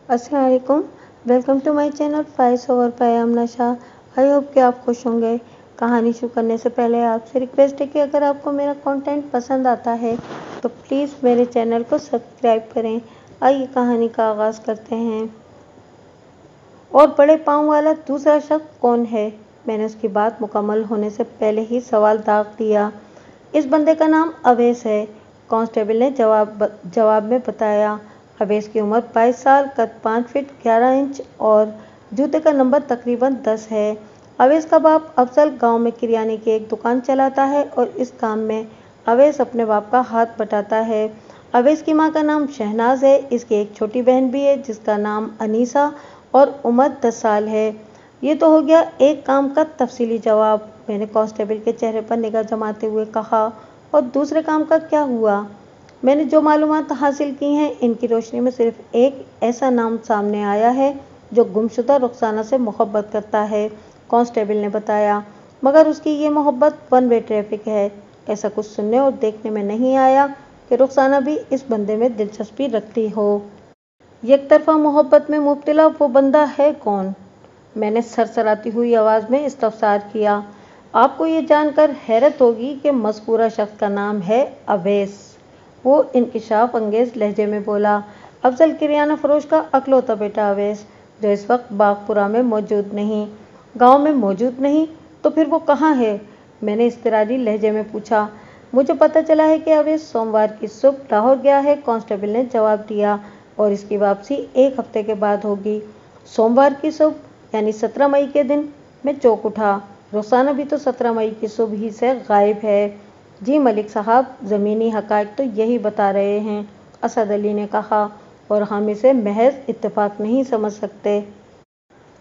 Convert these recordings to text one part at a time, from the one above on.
अस्सलाम वालेकुम। Welcome to my channel voice over by Amna Shah. I hope कि आप खुश होंगे। कहानी शुरू करने से पहले आपसे रिक्वेस्ट है कि अगर आपको मेरा कंटेंट पसंद आता है तो प्लीज़ मेरे चैनल को सब्सक्राइब करें। आइए कहानी का आगाज़ करते हैं। और बड़े पाँव वाला दूसरा शख्स कौन है? मैंने उसकी बात मुकम्मल होने से पहले ही सवाल दाग दिया। इस बंदे का नाम अवैस है, कांस्टेबल ने जवाब में बताया। अवैस की उम्र 22 साल, कद 5 फीट 11 इंच और जूते का नंबर तकरीबन 10 है। अवैस का बाप अफजल गांव में किराने की एक दुकान चलाता है और इस काम में अवैस अपने बाप का हाथ बटाता है। अवैस की मां का नाम शहनाज है। इसकी एक छोटी बहन भी है जिसका नाम अनीसा और उम्र 10 साल है। ये तो हो गया एक काम का तफसीली जवाब, मैंने कांस्टेबल के चेहरे पर निगाह जमाते हुए कहा। और दूसरे काम का क्या हुआ? मैंने जो मालूमात हासिल की हैं इनकी रोशनी में सिर्फ एक ऐसा नाम सामने आया है जो गुमशुदा रुखसाना से मोहब्बत करता है, कांस्टेबल ने बताया। मगर उसकी ये मोहब्बत वन वे ट्रैफिक है। ऐसा कुछ सुनने और देखने में नहीं आया कि रुखसाना भी इस बंदे में दिलचस्पी रखती हो। एक तरफा मोहब्बत में मुब्तला वो बंदा है कौन? मैंने सरसराती हुई आवाज़ में इस्तफसार किया। आपको ये जानकर हैरत होगी कि मज़कूरा शख्स का नाम है अवैस, वो इंकिशाफ अंगेज लहजे में बोला। अफजल किराना फरोश का अकलौता बेटा अवैस, जो इस वक्त बागपुरा में मौजूद नहीं। गांव में मौजूद नहीं? तो फिर वो कहाँ है? मैंने इज़्तिरारी लहजे में पूछा। मुझे पता चला है कि अवैस सोमवार की सुबह लाहौर गया है, कांस्टेबल ने जवाब दिया, और इसकी वापसी 1 हफ्ते के बाद होगी। सोमवार की सुबह यानी 17 मई के दिन? मैं चौंक उठा। रुखसाना भी तो 17 मई की सुबह ही से गायब है। जी मलिक साहब, ज़मीनी हक़ाइक़ तो यही बता रहे हैं, असद अली ने कहा, और हम इसे महज इत्तेफाक नहीं समझ सकते।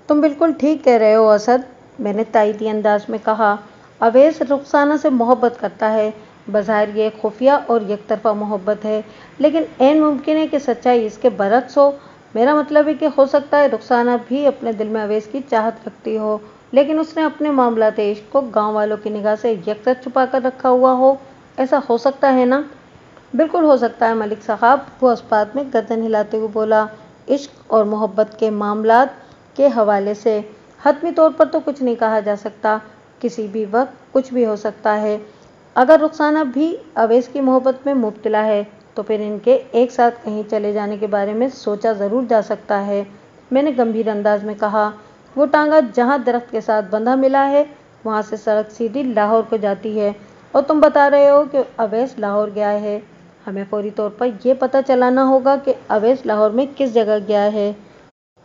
तुम बिल्कुल ठीक कह रहे हो असद, मैंने तायीदी अंदाज में कहा। अवैस रुखसाना से मोहब्बत करता है। बज़ाहिर ये खुफिया और एक तरफा मोहब्बत है, लेकिन ऐन मुमकिन है कि सच्चाई इसके बरक्स हो। मेरा मतलब है कि हो सकता है रुखसाना भी अपने दिल में अवैस की चाहत रखती हो, लेकिन उसने अपने मामलात इश्क को गांव वालों की निगाह से यकसर छुपा कर रखा हुआ हो। ऐसा हो सकता है ना? बिल्कुल हो सकता है मलिक साहब, वो इस बात में गर्दन हिलाते हुए बोला। इश्क और मोहब्बत के मामलात के हवाले से हतमी तौर पर तो कुछ नहीं कहा जा सकता। किसी भी वक्त कुछ भी हो सकता है। अगर रुखसाना भी अवैस की मोहब्बत में मुब्तला है तो फिर इनके एक साथ कहीं चले जाने के बारे में सोचा ज़रूर जा सकता है, मैंने गंभीर अंदाज में कहा। वो टांगा जहाँ दरख्त के साथ बंधा मिला है वहाँ से सड़क सीधी लाहौर को जाती है, और तुम बता रहे हो कि अवैस लाहौर गया है। हमें फौरी तौर पर यह पता चलाना होगा कि अवैस लाहौर में किस जगह गया है।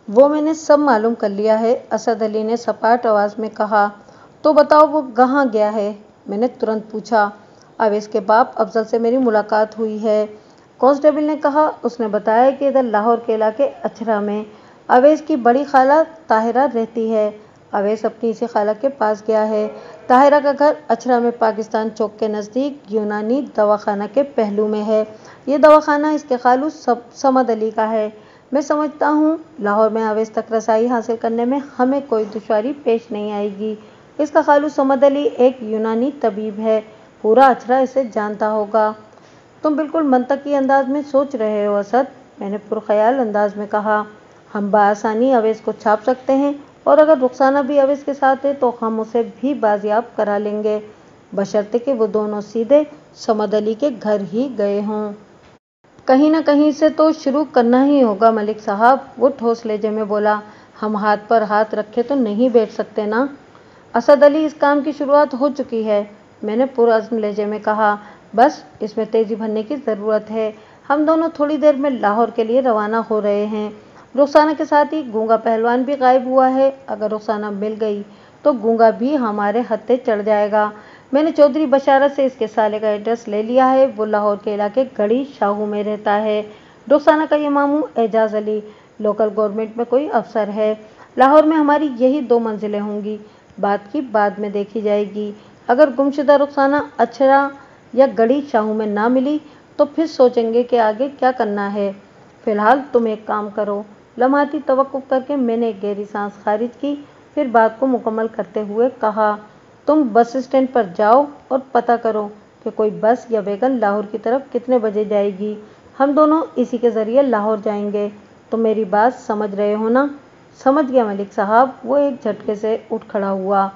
वो मैंने सब मालूम कर लिया है, असद अली ने सपाट आवाज़ में कहा। तो बताओ वो कहाँ गया है? मैंने तुरंत पूछा। अवैस के बाप अफजल से मेरी मुलाकात हुई है, कांस्टेबल ने कहा। उसने बताया कि इधर लाहौर के इलाके अछरा में अवैस की बड़ी खाला ताहिरा रहती है। अवैस अपनी इसी खाला के पास गया है। ताहिरा का घर अछरा में पाकिस्तान चौक के नज़दीक यूनानी दवाखाना के पहलू में है। ये दवाखाना इसके खालू समद अली का है। मैं समझता हूँ लाहौर में अवैस तक रसाई हासिल करने में हमें कोई दुश्वारी पेश नहीं आएगी। इसका खालू समद अली एक यूनानी तबीब है, पूरा अछरा इसे जानता होगा। तुम बिल्कुल मंतकी अंदाज में सोच रहे हो असद, मैंने पुरख्याल अंदाज में कहा। हम बआसानी अवैस को छाप सकते हैं, और अगर रुखसाना भी अवैस के साथ है तो हम उसे भी बाजियाब करा लेंगे, बशर्ते कि वो दोनों सीधे समद अली के घर ही गए हों। कहीं ना कहीं से तो शुरू करना ही होगा मलिक साहब, वो ठोस लहजे में बोला। हम हाथ पर हाथ रखे तो नहीं बैठ सकते ना। असद अली, इस काम की शुरुआत हो चुकी है, मैंने पुरअज़्म लहजे में कहा। बस इसमें तेज़ी भरने की ज़रूरत है। हम दोनों थोड़ी देर में लाहौर के लिए रवाना हो रहे हैं। रुखसाना के साथ ही गूंगा पहलवान भी गायब हुआ है। अगर रुखसाना मिल गई तो गूंगा भी हमारे हत्थे चढ़ जाएगा। मैंने चौधरी बशारत से इसके साले का एड्रेस ले लिया है। वो लाहौर के इलाके गढ़ी शाहू में रहता है। रुखसाना का ये मामू एजाज अली लोकल गवर्नमेंट में कोई अफसर है। लाहौर में हमारी यही 2 मंजिलें होंगी, बात की बाद में देखी जाएगी। अगर गुमशुदा रुखसाना अछरा या गढ़ी शाहू में ना मिली तो फिर सोचेंगे कि आगे क्या करना है। फिलहाल तुम एक काम करो। लम्हाती तवक्कुफ करके मैंने एक गहरी सांस खारिज की, फिर बात को मुकम्मल करते हुए कहा। तुम बस स्टैंड पर जाओ और पता करो कि कोई बस या वैगन लाहौर की तरफ कितने बजे जाएगी। हम दोनों इसी के ज़रिए लाहौर जाएंगे। तुम मेरी बात समझ रहे हो ना? समझ गया मलिक साहब। वो एक झटके से उठ खड़ा हुआ।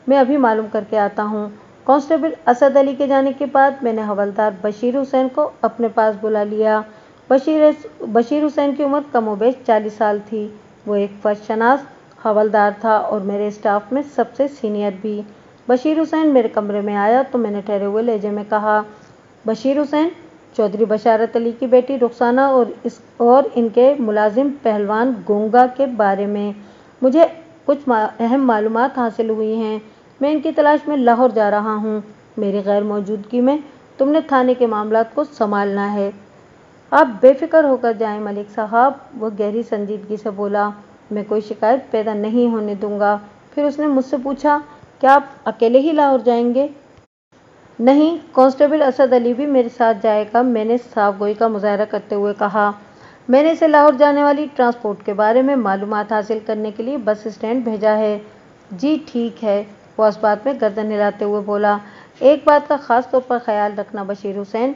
मैं अभी मालूम करके आता हूँ। कांस्टेबल असद अली के जाने के बाद मैंने हवलदार बशीर हुसैन को अपने पास बुला लिया। बशीर हुसैन की उम्र कमोबेश 40 साल थी। वो एक फर्शनास हवलदार था और मेरे स्टाफ में सबसे सीनियर भी। बशीर हुसैन मेरे कमरे में आया तो मैंने ठहरे हुए लहजे में कहा, बशीर हुसैन, चौधरी बशारत अली की बेटी रुखसाना और इनके मुलाजिम पहलवान गूंगा के बारे में मुझे कुछ अहम मालूमात हासिल हुई हैं। मैं इनकी तलाश में लाहौर जा रहा हूँ। मेरी गैर मौजूदगी में तुमने थाने के मामलात को संभालना है। आप बेफिक्र होकर जाएं मलिक साहब। वो गहरी संजीदगी से बोला, मैं कोई शिकायत पैदा नहीं होने दूंगा। फिर उसने मुझसे पूछा, क्या आप अकेले ही लाहौर जाएंगे? नहीं, कांस्टेबल असद अली भी मेरे साथ जाएगा, मैंने साफगोई का मुजाहरा करते हुए कहा। मैंने इसे लाहौर जाने वाली ट्रांसपोर्ट के बारे में मालूमात हासिल करने के लिए बस स्टैंड भेजा है। जी ठीक है, वो इस बात में गर्दन हिलाते हुए बोला। एक बात का खास तौर पर ख्याल रखना बशीर हुसैन,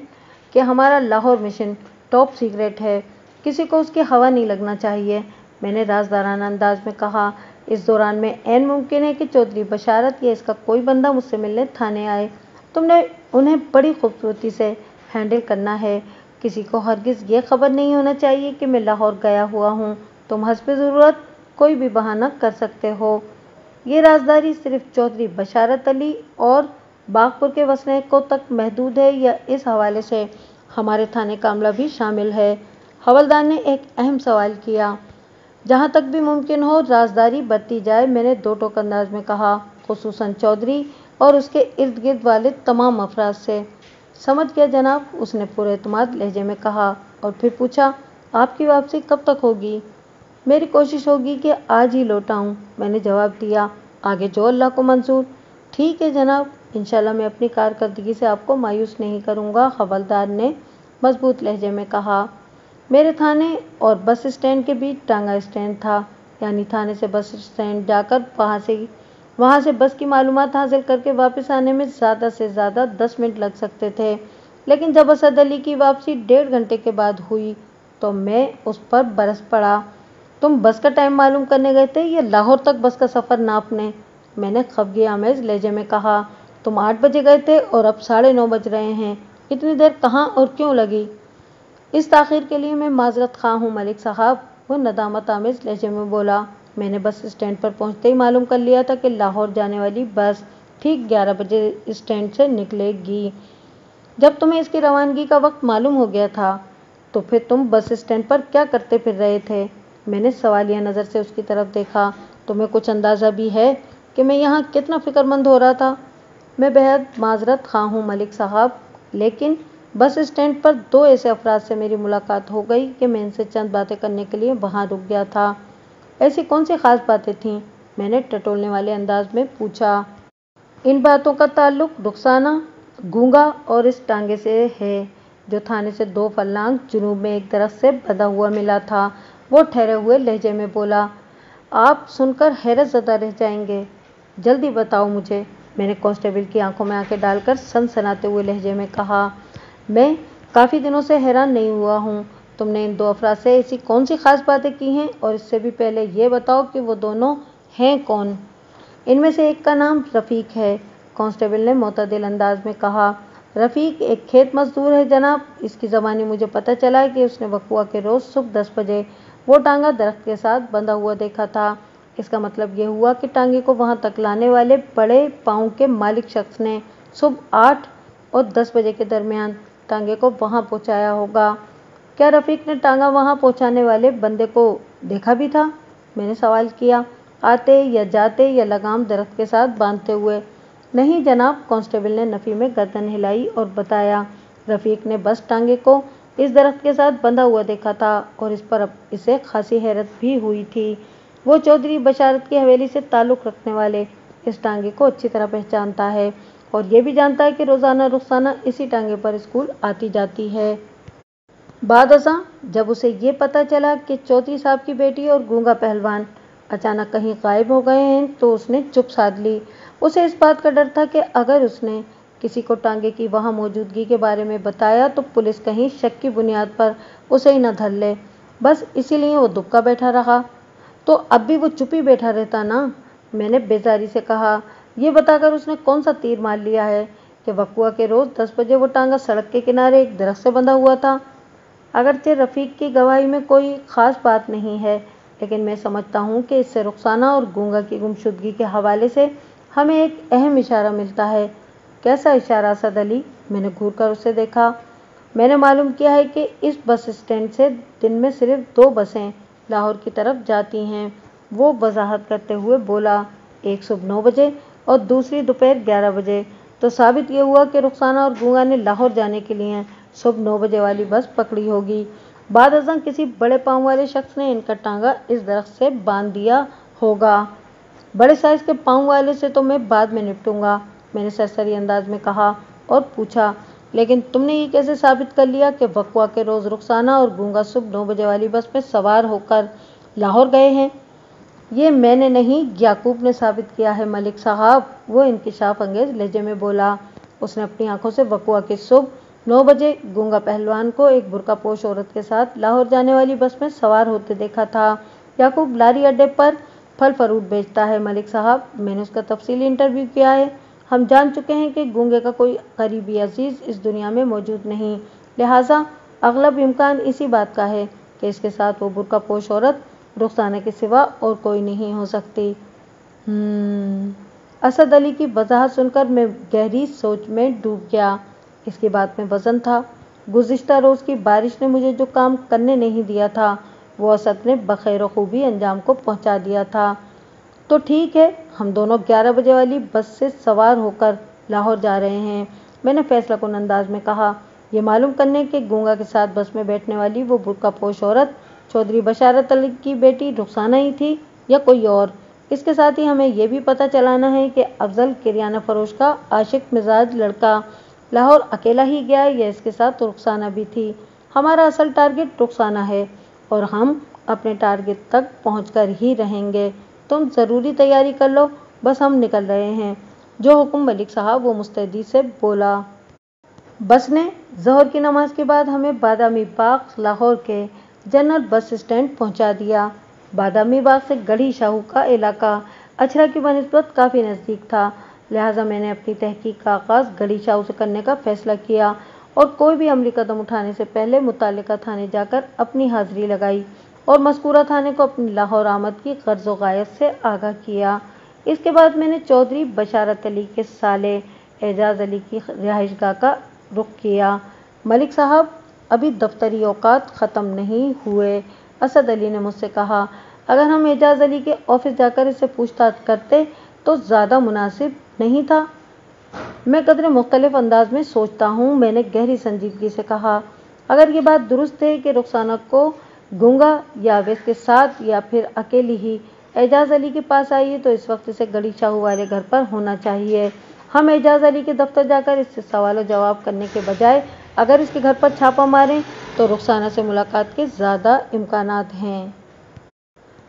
कि हमारा लाहौर मिशन टॉप सीक्रेट है। किसी को उसकी हवा नहीं लगना चाहिए। मैंने राजदाराना अंदाज में कहा। इस दौरान में ऐन मुमकिन है कि चौधरी बशारत या इसका कोई बंदा मुझसे मिलने थाने आए। तुमने उन्हें बड़ी खूबसूरती से हैंडल करना है। किसी को हरगिज़ ये खबर नहीं होना चाहिए कि मैं लाहौर गया हुआ हूँ। तुम हस्ब ज़रूरत कोई भी बहाना कर सकते हो। ये राजदारी सिर्फ चौधरी बशारत अली और बागपुर के वसनीकों तक महदूद है या इस हवाले से हमारे थाने का अमला भी शामिल है? हवलदार ने एक अहम सवाल किया। जहाँ तक भी मुमकिन हो राजदारी बरती जाए, मैंने दो टोक अंदाज में कहा, खुसूसन चौधरी और उसके इर्द गिर्द वाले तमाम अफराद से। समझ गया जनाब, उसने पूरे एतमाद लहजे में कहा और फिर पूछा, आपकी वापसी कब तक होगी? मेरी कोशिश होगी कि आज ही लौट आऊं, मैंने जवाब दिया। आगे जो अल्लाह को मंजूर। ठीक है जनाब, इंशाल्लाह मैं अपनी कारकर्दगी से आपको मायूस नहीं करूंगा, हवलदार ने मजबूत लहजे में कहा। मेरे थाने और बस स्टैंड के बीच टांगा स्टैंड था, यानी थाने से बस स्टैंड जाकर वहाँ से बस की मालूमात हासिल करके वापस आने में ज़्यादा से ज़्यादा 10 मिनट लग सकते थे। लेकिन जब असद अली की वापसी 1.5 घंटे के बाद हुई तो मैं उस पर बरस पड़ा। तुम बस का टाइम मालूम करने गए थे या लाहौर तक बस का सफ़र नापने? मैंने खफगी आमेज लहजे में कहा। तुम 8 बजे गए थे और अब 9:30 बज रहे हैं। इतनी देर कहाँ और क्यों लगी? इस ताख़ीर के लिए मैं माजरत ख़्वाह हूँ मलिक साहब, वो नदामत आमेज लहजे में बोला। मैंने बस स्टैंड पर पहुँचते ही मालूम कर लिया था कि लाहौर जाने वाली बस ठीक 11 बजे स्टैंड से निकलेगी। जब तुम्हें इसकी रवानगी का वक्त मालूम हो गया था तो फिर तुम बस स्टैंड पर क्या करते फिर रहे थे? मैंने सवालिया नज़र से उसकी तरफ देखा। तुम्हें कुछ अंदाज़ा भी है कि मैं यहाँ कितना फ़िक्रमंद हो रहा था? मैं बेहद माजरत ख़्वाह हूँ मलिक साहब, लेकिन बस स्टैंड पर 2 ऐसे अफराद से मेरी मुलाकात हो गई कि मैं इनसे चंद बातें करने के लिए वहाँ रुक गया था। ऐसी कौन सी ख़ास बातें थीं? मैंने टटोलने वाले अंदाज में पूछा। इन बातों का ताल्लुक रुखसाना, गूंगा और इस टांगे से है जो थाने से 2 फरलांग जुनूब में एक दरख्त से बंधा हुआ मिला था। वो ठहरे हुए लहजे में बोला। आप सुनकर हैरत ज़दा रह जाएंगे। जल्दी बताओ मुझे, मैंने कांस्टेबल की आंखों में आंखें डालकर सनसनाते हुए लहजे में कहा। मैं काफ़ी दिनों से हैरान नहीं हुआ हूँ। तुमने इन 2 अफराद से ऐसी कौन सी खास बातें की हैं, और इससे भी पहले ये बताओ कि वो दोनों हैं कौन? इनमें से एक का नाम रफ़ीक है, कांस्टेबल ने मोतदिल अंदाज में कहा। रफ़ीक एक खेत मजदूर है जनाब। इसकी ज़बानी मुझे पता चला है कि उसने वक़ुआ के रोज़ सुबह 10 बजे वो टांगा दरख्त के साथ बंधा हुआ देखा था। इसका मतलब ये हुआ कि टांगे को वहाँ तक लाने वाले बड़े पाँव के मालिक शख्स ने सुबह 8 और 10 बजे के दरमियान टांगे को वहाँ पहुँचाया होगा। क्या रफ़ीक ने टांगा वहाँ पहुँचाने वाले बंदे को देखा भी था? मैंने सवाल किया, आते या जाते या लगाम दरख्त के साथ बांधते हुए। नहीं जनाब, कांस्टेबल ने नफ़ी में गर्दन हिलाई और बताया। रफ़ीक ने बस टांगे को इस दरख्त के साथ बंधा हुआ देखा था और इस पर अब इसे खासी हैरत भी हुई थी। वो चौधरी बशारत की हवेली से ताल्लुक़ रखने वाले इस टांगे को अच्छी तरह पहचानता है और ये भी जानता है कि रोज़ाना रुखसाना इसी टांगे पर स्कूल आती जाती है। बाद अज़ां जब उसे ये पता चला कि चौधरी साहब की बेटी और गूंगा पहलवान अचानक कहीं गायब हो गए हैं तो उसने चुप साध ली। उसे इस बात का डर था कि अगर उसने किसी को टांगे की वहाँ मौजूदगी के बारे में बताया तो पुलिस कहीं शक की बुनियाद पर उसे ही न धर ले। बस इसीलिए वो दुबका बैठा रहा। तो अब भी वो चुप ही बैठा रहता ना, मैंने बेजारी से कहा। ये बताकर उसने कौन सा तीर मार लिया है कि वकुआ के रोज 10 बजे वो टांगा सड़क के किनारे एक दरख्त से बंधा हुआ था। अगरचे रफीक की गवाही में कोई खास बात नहीं है, लेकिन मैं समझता हूँ कि इससे रुखसाना और गूंगा की गुमशुदगी के हवाले से हमें एक अहम इशारा मिलता है। कैसा इशारा असद अली? मैंने घूर कर उसे देखा। मैंने मालूम किया है कि इस बस स्टैंड से दिन में सिर्फ 2 बसें लाहौर की तरफ जाती हैं, वो वजाहत करते हुए बोला। एक सुबह 9 बजे और दूसरी दोपहर 11 बजे। तो साबित ये हुआ कि रुखसाना और गूंगा ने लाहौर जाने के लिए सुबह 9 बजे वाली बस पकड़ी होगी। बाद अज़ां किसी बड़े पाँव वाले शख्स ने इनका टांगा इस दरख्त से बांध दिया होगा। बड़े साइज के पाँव वाले से तो मैं बाद में निपटूंगा, मैंने सरसरी अंदाज में कहा और पूछा, लेकिन तुमने ये कैसे साबित कर लिया कि वकवा के रोज रुखसाना और गूंगा सुबह 9 बजे वाली बस में सवार होकर लाहौर गए हैं? ये मैंने नहीं, याकूब ने साबित किया है मलिक साहब, वो इंकिशाफ अंगेज लहजे में बोला। उसने अपनी आंखों से वकवा की सुबह 9 बजे गूंगा पहलवान को एक बुर्का पोश औरत के साथ लाहौर जाने वाली बस में सवार होते देखा था। याकूब लारी अड्डे पर फल फ्रूट बेचता है मलिक साहब, मैंने उसका तफसीली इंटरव्यू किया है। हम जान चुके हैं कि गूंगे का कोई करीबी अजीज इस दुनिया में मौजूद नहीं, लिहाजा अगलब इम्कान इसी बात का है कि इसके साथ वो बुर्का पोश औरत रुखसाना के सिवा और कोई नहीं हो सकती। असद अली की वजाहत सुनकर मैं गहरी सोच में डूब गया। इसकी बात में वजन था। गुज़िश्ता रोज़ की बारिश ने मुझे जो काम करने नहीं दिया था, वो असद ने बखैर खूबी अंजाम को पहुंचा दिया था। तो ठीक है, हम दोनों 11 बजे वाली बस से सवार होकर लाहौर जा रहे हैं, मैंने फैसला कुन अंदाज में कहा, ये मालूम करने के गूंगा के साथ बस में बैठने वाली वो बुर्का पोश औरत चौधरी बशारत अली की बेटी रुखसाना ही थी या कोई और। इसके साथ ही हमें यह भी पता चलाना है कि अफजल किरियाना फरोश का आशिक मिजाज लड़का लाहौर अकेला ही गया या इसके साथ रुखसाना भी थी। हमारा असल टारगेट रुखसाना है और हम अपने टारगेट तक पहुंचकर ही रहेंगे। तुम ज़रूरी तैयारी कर लो, बस हम निकल रहे हैं। जो हुक्म मलिक साहब, वो मुस्तैदी से बोला। बस ने ज़ोहर की नमाज के बाद हमें बादामी बाग लाहौर के जनरल बस स्टैंड पहुंचा दिया। बादामी बाग से गढ़ी शाहू का इलाका अछरा की बनिस्बत काफ़ी नज़दीक था, लिहाजा मैंने अपनी तहकीक का आगाज़ गढ़ी शाहू से करने का फैसला किया और कोई भी अमली कदम उठाने से पहले मुतालिका थाने जाकर अपनी हाज़िरी लगाई और मज़कूरा थाने को अपनी लाहौर आमद की गर्ज़ व गायत से आगाह किया। इसके बाद मैंने चौधरी बशारत अली के साले एजाज अली की रिहाइशगाह का रुख किया। मलिक साहब, अभी दफ्तरी औकात ख़त्म नहीं हुए, असद अली ने मुझसे कहा। अगर हम एजाज अली के ऑफिस जाकर इससे पूछताछ करते तो ज़्यादा मुनासिब नहीं था? मैं कदरे मुख्तलिफ अंदाज में सोचता हूँ, मैंने गहरी संजीदगी से कहा। अगर ये बात दुरुस्त है कि रुखसाना को गूंगा या अवैस के साथ या फिर अकेली ही एजाज अली के पास आई है, तो इस वक्त इसे गढ़ी शाहू वाले घर पर होना चाहिए। हम एजाज अली के दफ्तर जाकर इससे सवाल जवाब करने के बजाय अगर इसके घर पर छापा मारें तो रुखसाना से मुलाकात के ज़्यादा इम्कानात हैं।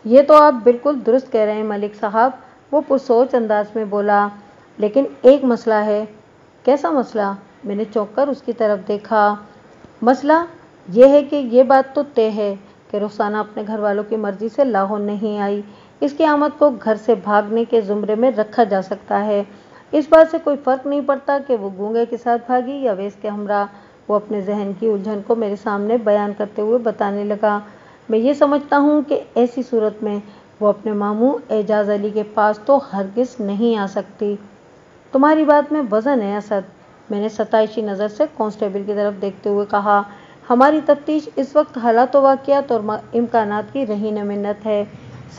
ये तो आप बिल्कुल दुरुस्त कह रहे हैं मलिक साहब, वो पुरसोच अंदाज में बोला। लेकिन एक मसला है। कैसा मसला? मैंने चौंक कर उसकी तरफ देखा। मसला ये है कि ये बात तो तय है कि रुखसाना अपने घर वालों की मर्जी से लाहौर नहीं आई। इसकी आमद को घर से भागने के ज़ुमरे में रखा जा सकता है। इस बात से कोई फ़र्क नहीं पड़ता कि वो गूंगे के साथ भागी या अवैस के हमरा। वो अपने जहन की उलझन को मेरे सामने बयान करते हुए बताने लगा। मैं ये समझता हूँ कि ऐसी सूरत में वो अपने मामू एजाज अली के पास तो हरगिज़ नहीं आ सकती। तुम्हारी बात में वज़न है असद, मैंने सताइशी नज़र से कांस्टेबल की तरफ देखते हुए कहा। हमारी तफ्तीश इस वक्त हालात व वाक़ियात और इम्कानात की रहीन मिन्नत है।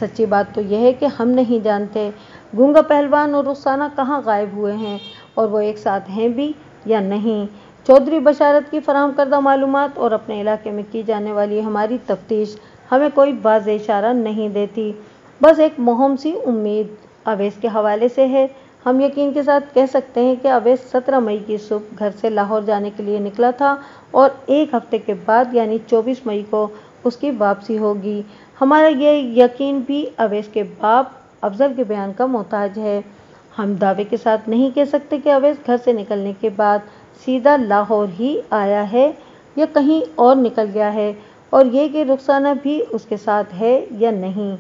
सच्ची बात तो यह है कि हम नहीं जानते गूंगा पहलवान और रुखसाना कहाँ गायब हुए हैं और वो एक साथ हैं भी या नहीं। चौधरी बशारत की फराहम करदा मालूमात और अपने इलाके में की जाने वाली हमारी तफ्तीश हमें कोई वाज़ेह इशारा नहीं देती, बस एक मोहम सी उम्मीद अवैस के हवाले से है। हम यकीन के साथ कह सकते हैं कि अवैस 17 मई की सुबह घर से लाहौर जाने के लिए निकला था और एक हफ्ते के बाद यानी 24 मई को उसकी वापसी होगी। हमारा ये यकीन भी अवैस के बाप अफजल के बयान का मोहताज है। हम दावे के साथ नहीं कह सकते कि अवैस घर से निकलने के बाद सीधा लाहौर ही आया है या कहीं और निकल गया है। और ये कि रुखसाना भी उसके साथ है या नहीं।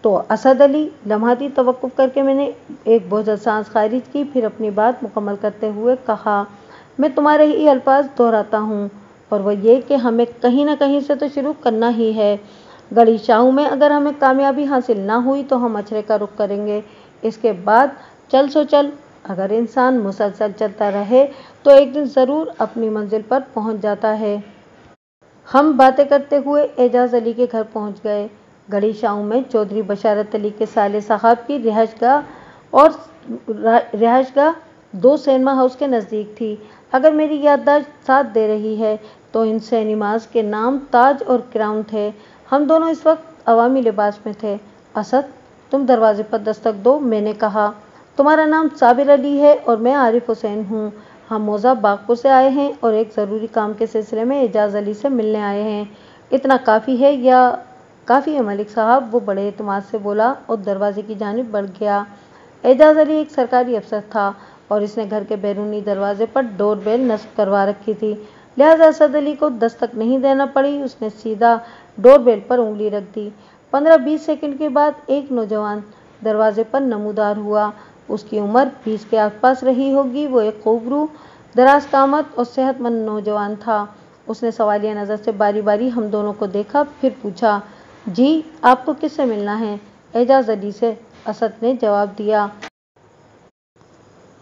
तो असद अली, लम्हाती तवक्कुफ करके मैंने एक बोझल सांस खारिज की, फिर अपनी बात मुकम्मल करते हुए कहा, मैं तुम्हारे ही अल्फाज दोहराता हूँ, और वह ये कि हमें कहीं ना कहीं से तो शुरू करना ही है। गढ़ी शाहू में अगर हमें कामयाबी हासिल ना हुई तो हम अचरे का रुख करेंगे। इसके बाद चल सो चल। अगर इंसान मुसलसल चलता रहे तो एक दिन ज़रूर अपनी मंजिल पर पहुंच जाता है। हम बातें करते हुए एजाज अली के घर पहुंच गए। गढ़ी शाहू में चौधरी बशारत अली के साले साहब की रिहाइशगाह 2 सिनेमा हाउस के नज़दीक थी। अगर मेरी याददाश्त साथ दे रही है तो इन सिनेमाज के नाम ताज और क्राउन थे। हम दोनों इस वक्त अवामी लिबास में थे। असद, तुम दरवाजे पर दस्तक दो, मैंने कहा। तुम्हारा नाम साबिर अली है और मैं आरिफ हुसैन हूँ। हम मौजा बागपुर से आए हैं और एक ज़रूरी काम के सिलसिले में एजाज अली से मिलने आए हैं। इतना काफ़ी है या काफ़ी है मलिक साहब? वो बड़े एतमाद से बोला और दरवाजे की जानिब बढ़ गया। एजाज अली एक सरकारी अफसर था और इसने घर के बैरूनी दरवाजे पर डोरबेल नस्ब करवा रखी थी, लिहाजा असद अली को दस्तक नहीं देना पड़ी। उसने सीधा डोरबेल पर उंगली रख दी। 15-20 सेकंड के बाद एक नौजवान दरवाजे पर नमूदार हुआ। उसकी उम्र 20 के आसपास रही होगी। वो एक खूबरू, दराज कामत और सेहतमंद नौजवान था। उसने सवालिया नज़र से बारी बारी हम दोनों को देखा, फिर पूछा, जी आपको किससे मिलना है? एजाज अली से, असद ने जवाब दिया।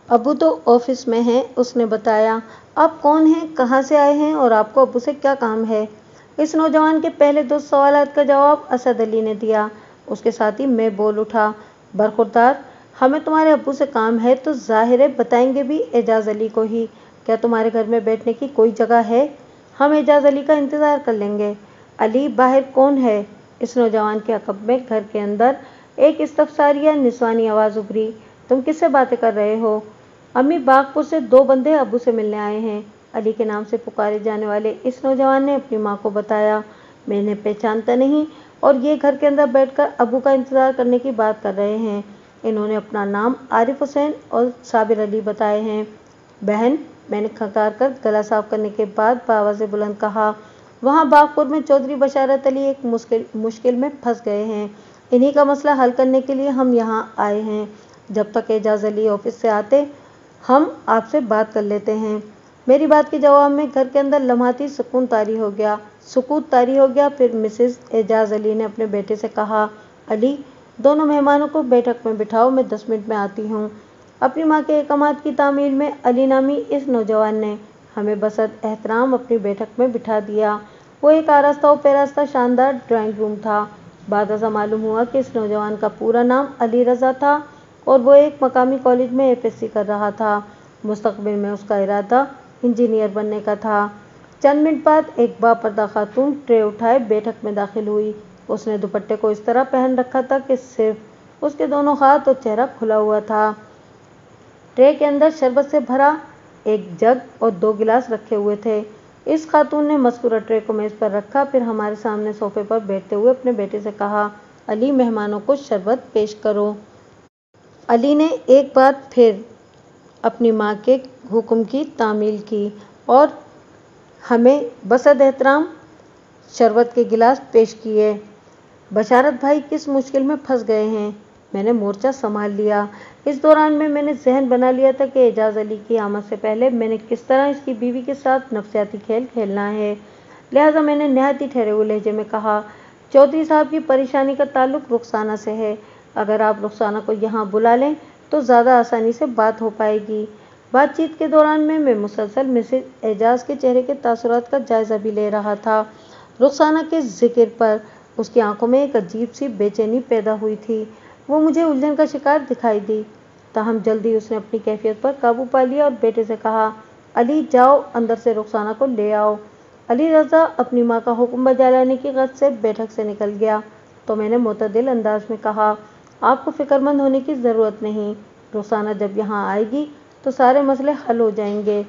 अबू तो ऑफिस में हैं, उसने बताया। आप कौन हैं, कहाँ से आए हैं और आपको अबू से क्या काम है? इस नौजवान के पहले 2 सवालात का जवाब असद अली ने दिया। उसके साथ ही मैं बोल उठा, बरखुरदार, हमें तुम्हारे अब्बू से काम है तो ज़ाहिर है बताएंगे भी एजाज अली को ही। क्या तुम्हारे घर में बैठने की कोई जगह है? हम एजाज अली का इंतज़ार कर लेंगे। अली, बाहर कौन है? इस नौजवान के अकब में घर के अंदर एक इस्तफसारिया निस्वानी आवाज़ उभरी। तुम किससे बातें कर रहे हो? अम्मी, बागपुर से 2 बंदे अब्बू से मिलने आए हैं। अली के नाम से पुकारे जाने वाले इस नौजवान ने अपनी माँ को बताया। मैं इन्हें पहचानता नहीं और ये घर के अंदर बैठकर अब्बू का इंतज़ार करने की बात कर रहे हैं। इन्होंने अपना नाम आरिफ हुसैन और साबिर अली बताए हैं। बहन, मैंने खकार कर गला साफ करने के बाद बावाज़ बुलंद कहा, वहाँ बागपुर में चौधरी बशारत अली एक मुश्किल में फंस गए हैं। इन्हीं का मसला हल करने के लिए हम यहाँ आए हैं। जब तक एजाज अली ऑफिस से आते हम आपसे बात कर लेते हैं। मेरी बात के जवाब में घर के अंदर लम्हाती सुकूत तारी हो गया। फिर मिसेस एजाज अली ने अपने बेटे से कहा, अली, दोनों मेहमानों को बैठक में बिठाओ, मैं 10 मिनट में आती हूँ। अपनी माँ के एकामात की तामील में अली नामी इस नौजवान ने हमें बसद एहतराम अपनी बैठक में बिठा दिया। वो एक आरास्ता व पैरास्ता शानदार ड्राइंग रूम था। बाद अज़ा मालूम हुआ कि इस नौजवान का पूरा नाम अली रज़ा था और वो एक मकामी कॉलेज में FSC कर रहा था। मुस्तक़बिल में उसका इरादा इंजीनियर बनने का था। चंद मिनट बाद एक बापर्दा खातून ट्रे उठाए बैठक में दाखिल हुई। उसने दुपट्टे को इस तरह पहन रखा था कि सिर्फ उसके दोनों हाथ और चेहरा खुला हुआ था। ट्रे के अंदर शरबत से भरा एक जग और 2 गिलास रखे हुए थे। इस खातून ने मज़कूरा ट्रे को मेज़ पर रखा, फिर हमारे सामने सोफे पर बैठते हुए अपने बेटे से कहा, अली, मेहमानों को शरबत पेश करो। अली ने एक बार फिर अपनी माँ के हुक्म की तामील की और हमें बसद एहतराम शरबत के गिलास पेश किए। बशारत भाई किस मुश्किल में फंस गए हैं? मैंने मोर्चा संभाल लिया। इस दौरान में मैंने जहन बना लिया था कि एजाज अली की आमद से पहले मैंने किस तरह इसकी बीवी के साथ नफसियाती खेल खेलना है। लिहाजा मैंने नहायत ही ठहरे हुए लहजे में कहा, चौधरी साहब की परेशानी का ताल्लुक रुखसाना से है। अगर आप रुखसाना को यहाँ बुला लें तो ज़्यादा आसानी से बात हो पाएगी। बातचीत के दौरान में मैं मुसलसल मिसेस एजाज के चेहरे के तासुरात का जायज़ा भी ले रहा था। रुखसाना के जिक्र पर उसकी आंखों में एक अजीब सी बेचैनी पैदा हुई थी। वो मुझे उलझन का शिकार दिखाई दी। ताहम जल्दी उसने अपनी कैफियत पर काबू पा लिया और बेटे से कहा, अली, जाओ अंदर से रुखसाना को ले आओ। अली रज़ा अपनी माँ का हुक्म बजा लाने की गरज से बैठक से निकल गया तो मैंने मुतदिल अंदाज में कहा, आपको फिक्रमंद होने की ज़रूरत नहीं। रुखसाना जब यहाँ आएगी तो सारे मसले हल हो जाएंगे।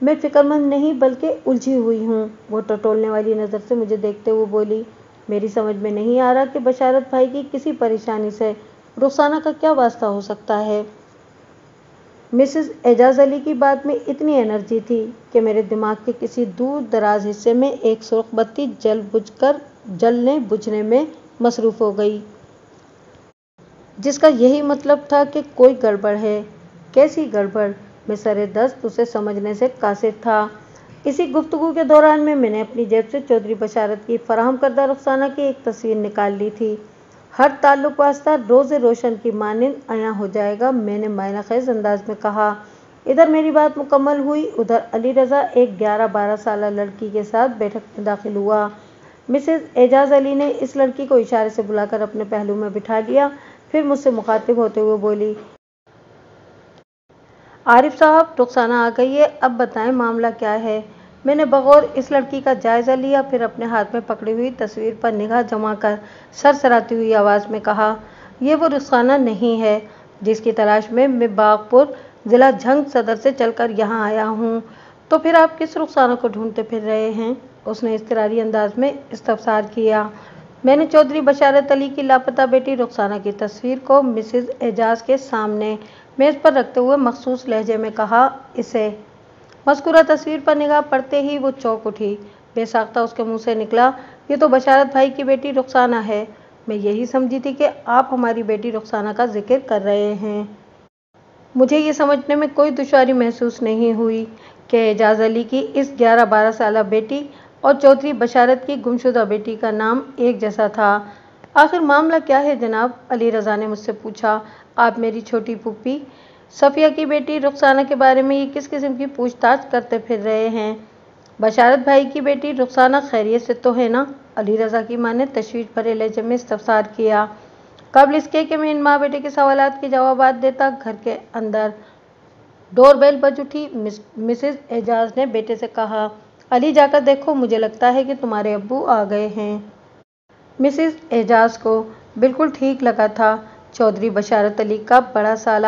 मैं फिक्रमंद नहीं बल्कि उलझी हुई हूँ। वो टटोलने वाली नज़र से मुझे देखते हुए बोली, मेरी समझ में नहीं आ रहा कि बशारत भाई की किसी परेशानी से रुखसाना का क्या वास्ता हो सकता है। مسز اعجاز علی کی بات میں اتنی انرجی تھی کہ میرے دماغ کے کسی دور دراز حصے میں ایک سرخ بتی جلنے بجھنے میں مصروف ہو گئی، جس کا یہی مطلب تھا کہ کوئی گڑبڑ ہے۔ کیسی گڑبڑ؟ میں سرِ دست اسے سمجھنے سے قاصر تھا۔ اسی گفتگو کے دوران میں نے اپنی جیب سے چودھری بشارت کی فراہم کردہ رخسانہ کی ایک تصویر نکال لی تھی۔ ہر تعلق واسطہ روز روشن کی مانند عیاں ہو جائے گا، میں نے معنی خیز انداز میں کہا۔ ادھر میری بات مکمل ہوئی، ادھر علی رضا ایک 11-12 سالہ لڑکی کے ساتھ بیٹھک میں داخل ہوا۔ مسز اعجاز علی نے اس لڑکی کو اشارے سے بلا کر اپنے پہلو میں بٹھا لیا، پھر مجھ سے مخاطب ہوتے ہوئے بولی، عارف صاحب، رخسانہ آ گئی ہے، اب بتائیں معاملہ کیا ہے؟ میں نے بغور اس لڑکی کا جائزہ لیا، پھر اپنے ہاتھ میں پکڑی ہوئی تصویر پر نگاہ جما کر سرسراتی ہوئی آواز میں کہا، یہ وہ رخسانہ نہیں ہے جس کی تلاش میں باغپور ضلع جھنگ صدر سے چل کر یہاں آیا ہوں۔ تو پھر آپ کس رخسانہ کو ڈھونڈتے پھر رہے ہیں؟ اس نے اضطراری انداز میں استفسار کیا۔ میں نے چودھری بشارت علی کی لاپتہ بیٹی رخسانہ کی تصویر کو مسز اعجاز کے سامنے میز پر رکھتے ہوئے مخصوص لہجے میں کہا، اسے مذکورہ تصویر پر نگاہ پڑتے ہی وہ چونک اٹھی۔ بے ساختہ اس کے منہ سے نکلا، یہ تو بشارت بھائی کی بیٹی رخسانہ ہے۔ میں یہی سمجھی تھی کہ آپ ہماری بیٹی رخسانہ کا ذکر کر رہے ہیں۔ مجھے یہ سمجھنے میں کوئی دشواری محسوس نہیں ہوئی کہ اعجاز علی کی اس 11-12 سالہ بیٹی اور چودھری بشارت کی گمشدہ بیٹی کا نام ایک جیسا تھا۔ آخر معاملہ کیا ہے جناب؟ علی رضا نے مجھ سے پوچھا۔ آپ میری چھوٹی پھوپھی صفیہ کی بیٹی رخسانہ کے بارے میں یہ کس قسم کی پوچھ تاچھ کرتے پھر رہے ہیں؟ بشارت بھائی کی بیٹی رخسانہ خیریت سے تو ہے نا؟ علی رضا کی ماں نے تشویش بھرے لہجے میں استفسار کیا۔ قبل اس کے کہ میں ان ماں بیٹے کے سوالات کے جوابات دیتا، گھر کے اندر ڈور بیل بج اٹھی۔ مسز اعجاز نے بیٹے سے کہا، علی جا کر دیکھو، مجھے لگتا ہے کہ تمہارے ابو آ گئے ہیں۔ مسز اعجاز کو بالکل ٹھیک لگا تھا۔ چودھری بشارت علی کا بڑا سالہ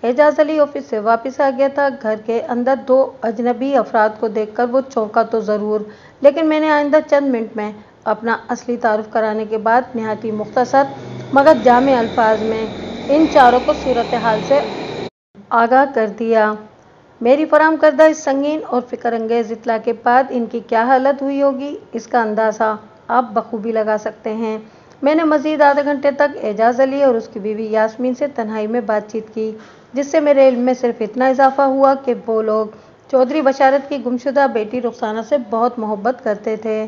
اعجاز علی آفس سے واپس آ گیا تھا۔ گھر کے اندر دو اجنبی افراد کو دیکھ کر وہ چونکا تو ضرور، لیکن میں نے آئندہ چند منٹ میں اپنا اصلی تعارف کرانے کے بعد نہایت ہی مختصر مگر جامع الفاظ میں ان چاروں کو صورتحال سے آگاہ کر دیا۔ میری فراہم کردہ اس سنگین اور فکر انگیز اطلاع کے بعد ان کی کیا حالت ہوئی ہوگی، اس کا اندازہ آپ بخوبی لگا سکتے ہیں۔ میں نے مزید آدھے گھنٹے تک اعجاز علی اور اس کی بیوی یاسمین سے تنہائی میں بات چیت کی، جس سے میرے علم میں صرف اتنا اضافہ ہوا کہ وہ لوگ چودھری بشارت کی گمشدہ بیٹی رخسانہ سے بہت محبت کرتے تھے۔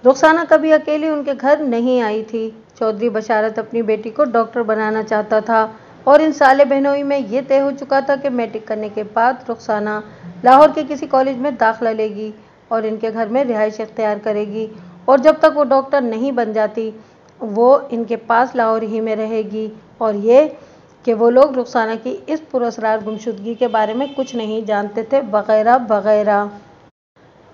رخسانہ کبھی اکیلی ان کے گھر نہیں آئی تھی۔ چودھری بشارت اپنی بیٹی کو ڈاکٹر بنانا چاہتا تھا اور ان سالے بہنوئی میں یہ طے ہو چکا تھا کہ میٹرک کرنے کے بعد رخسانہ لاہور کے کسی کالج میں داخلہ لے گی اور ان کے گھر میں رہائش اختیار کرے گی، اور جب تک وہ ڈاکٹر نہیں بن جاتی وہ ان کے پاس لاہور ہی میں رہے گی، اور یہ کہ وہ لوگ رخسانہ کی اس پراسرار گمشدگی کے بارے میں کچھ نہیں جانتے تھے، وغیرہ وغیرہ۔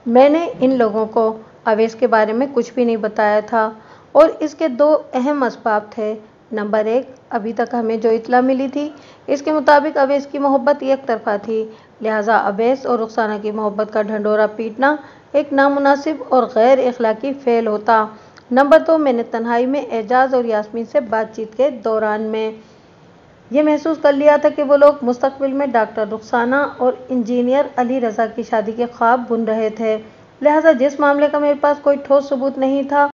میں نے ان لوگوں کو اویس کے بارے میں کچھ بھی نہیں بتایا تھا، اور اس کے دو اہم اسباب تھے۔ نمبر ایک، ابھی تک ہمیں جو اطلاع ملی تھی اس کے مطابق اویس کی محبت یک طرفہ تھی، لہٰذا اویس اور رخسانہ کی محبت کا ڈھنڈورا پیٹنا ایک نامناسب اور غیر اخلاقی فعل ہوتا۔ نمبر دو، میں نے تنہائی میں اعجاز اور یاسمین سے بات چیت کے دوران میں یہ محسوس کر لیا تھا کہ وہ لوگ مستقبل میں ڈاکٹر رخسانہ اور انجینئر علی رضا کی شادی کے خواب بن رہے تھے، لہٰذا جس معاملے کا میرے پاس کوئی ٹھوس ثبوت نہیں تھا